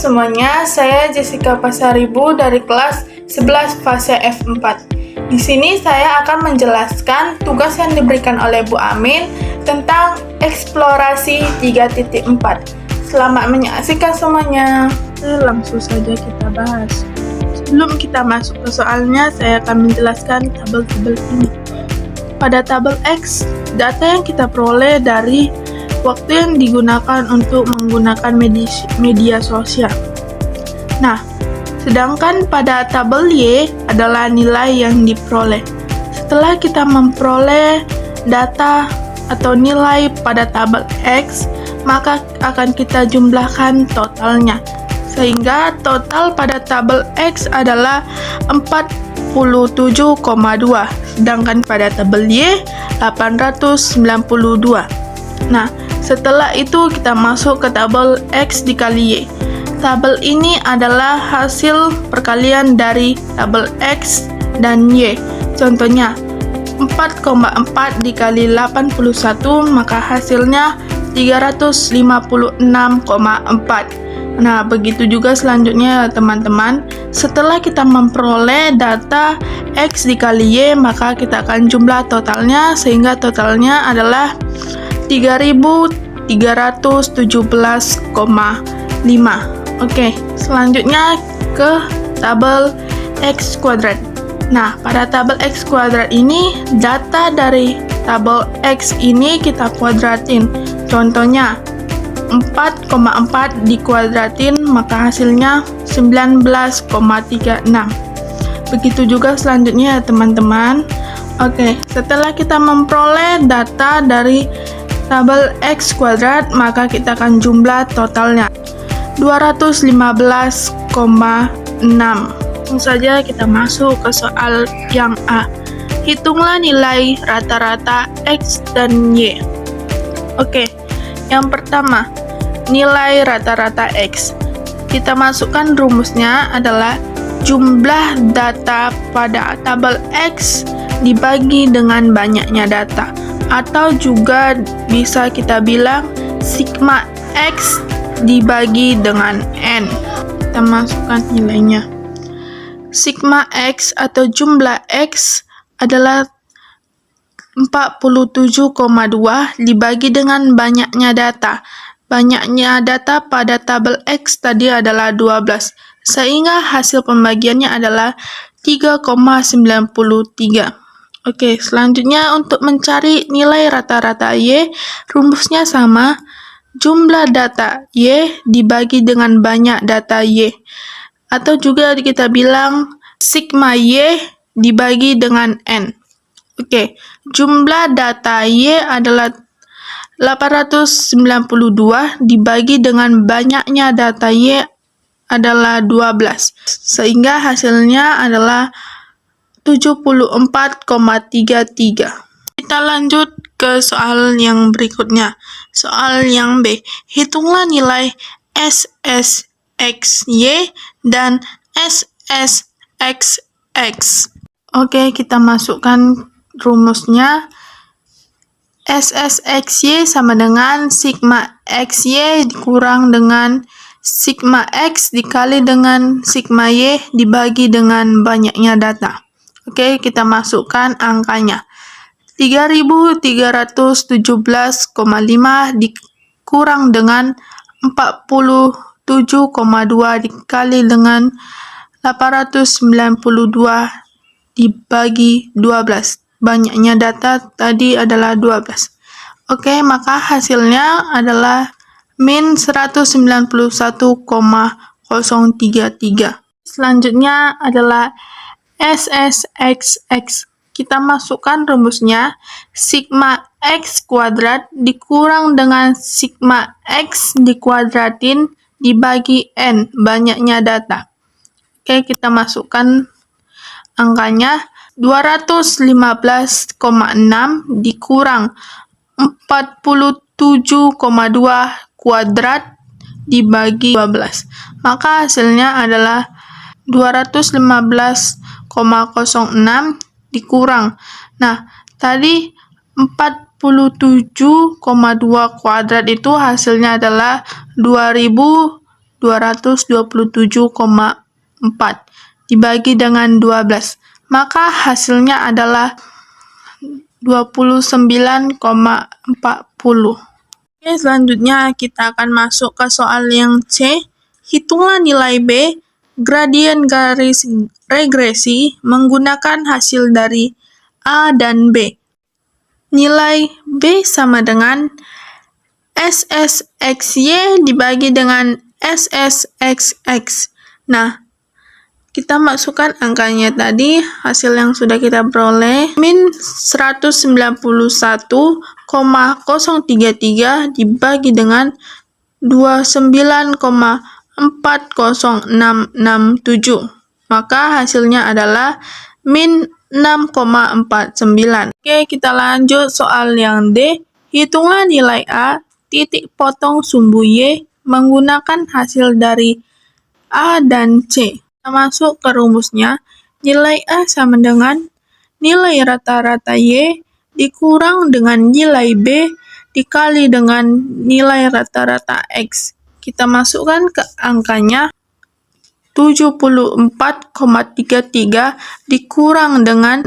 semuanya, saya Jessica Pasaribu dari kelas 11 fase F4. Di sini saya akan menjelaskan tugas yang diberikan oleh Bu Amin tentang eksplorasi 3.4. Selamat menyaksikan semuanya. Langsung saja kita bahas. Sebelum kita masuk ke soalnya, saya akan menjelaskan tabel-tabel ini. Pada tabel X, data yang kita peroleh dari waktu yang digunakan untuk menggunakan media sosial. Nah, sedangkan pada tabel Y adalah nilai yang diperoleh. Setelah kita memperoleh data atau nilai pada tabel X, maka akan kita jumlahkan totalnya. Sehingga total pada tabel X adalah 47,2, sedangkan pada tabel Y 892. Nah, setelah itu kita masuk ke tabel X dikali Y. Tabel ini adalah hasil perkalian dari tabel X dan Y. Contohnya, 4,4 dikali 81, maka hasilnya 356,4. Nah, begitu juga selanjutnya teman-teman. Setelah kita memperoleh data X dikali Y, maka kita akan jumlah totalnya, sehingga totalnya adalah 3.317,5. Oke, selanjutnya ke tabel X kuadrat. Nah, pada tabel X kuadrat ini, data dari tabel X ini kita kuadratin. Contohnya, 4,4 dikuadratin, maka hasilnya 19,36. Begitu juga selanjutnya ya teman-teman. Oke, setelah kita memperoleh data dari tabel X kuadrat, maka kita akan jumlah totalnya 215,6. Langsung saja kita masuk ke soal yang A. Hitunglah nilai rata-rata X dan Y. Oke, yang pertama, nilai rata-rata X. Kita masukkan rumusnya adalah jumlah data pada tabel X dibagi dengan banyaknya data, atau juga bisa kita bilang sigma X dibagi dengan N. Kita masukkan nilainya. Sigma X atau jumlah X adalah 47,2 dibagi dengan banyaknya data. Banyaknya data pada tabel X tadi adalah 12, sehingga hasil pembagiannya adalah 3,93. Oke, selanjutnya untuk mencari nilai rata-rata Y, rumusnya sama. Jumlah data Y dibagi dengan banyak data Y. Atau juga kita bilang sigma Y dibagi dengan N. Oke, jumlah data Y adalah 892 dibagi dengan banyaknya data Y adalah 12. Sehingga hasilnya adalah 74,33. Kita lanjut ke soal yang berikutnya. Soal yang B. Hitunglah nilai SSXY dan SSXX. Oke, kita masukkan rumusnya. SSXY sama dengan sigma XY dikurang dengan sigma X dikali dengan sigma Y dibagi dengan banyaknya data. Oke, kita masukkan angkanya. 3.317,5 dikurang dengan 47,2 dikali dengan 892 dibagi 12. Banyaknya data tadi adalah 12. Oke, maka hasilnya adalah min 191,033. Selanjutnya adalah SSXX. Kita masukkan rumusnya, sigma X kuadrat dikurang dengan sigma X dikuadratin dibagi N, banyaknya data. Oke, kita masukkan angkanya. 215,6 dikurang 47,2 kuadrat dibagi 12. Maka hasilnya adalah 215,06 dikurang. Nah, tadi 47,2 kuadrat itu hasilnya adalah 2000 227,4 dibagi dengan 12. Maka hasilnya adalah 29,40. Oke, selanjutnya kita akan masuk ke soal yang C. Hitunglah nilai B, gradien garis regresi menggunakan hasil dari A dan B. Nilai B sama dengan SSXY dibagi dengan SSXX. Nah, kita masukkan angkanya tadi, hasil yang sudah kita peroleh, min 191,033 dibagi dengan 29,40667. Maka hasilnya adalah min 6,49. Oke, kita lanjut soal yang D. Hitunglah nilai A, titik potong sumbu Y menggunakan hasil dari A dan C. Kita masuk ke rumusnya. Nilai A sama dengan nilai rata-rata Y dikurang dengan nilai B dikali dengan nilai rata-rata X. Kita masukkan ke angkanya, 74,33 dikurang dengan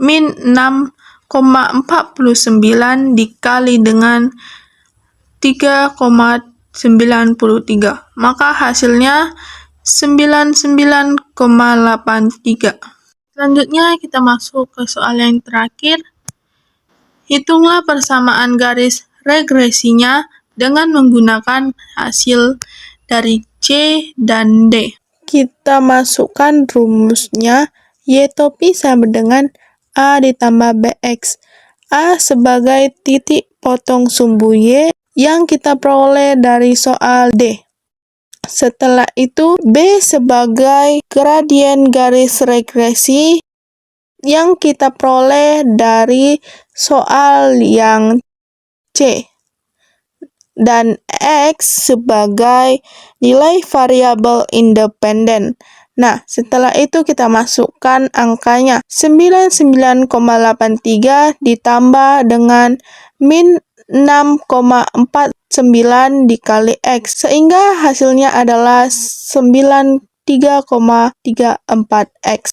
min 6,49 dikali dengan 3,93. Maka hasilnya 99,83. Selanjutnya kita masuk ke soal yang terakhir. Hitunglah persamaan garis regresinya dengan menggunakan hasil dari C dan D. Kita masukkan rumusnya, Y topi sama dengan A ditambah BX. A sebagai titik potong sumbu Y yang kita peroleh dari soal D. Setelah itu, B sebagai gradien garis regresi yang kita peroleh dari soal yang C. Dan X sebagai nilai variabel independen. Nah, setelah itu kita masukkan angkanya, 99,83 ditambah dengan min 6,49 dikali X, sehingga hasilnya adalah 93,34 X.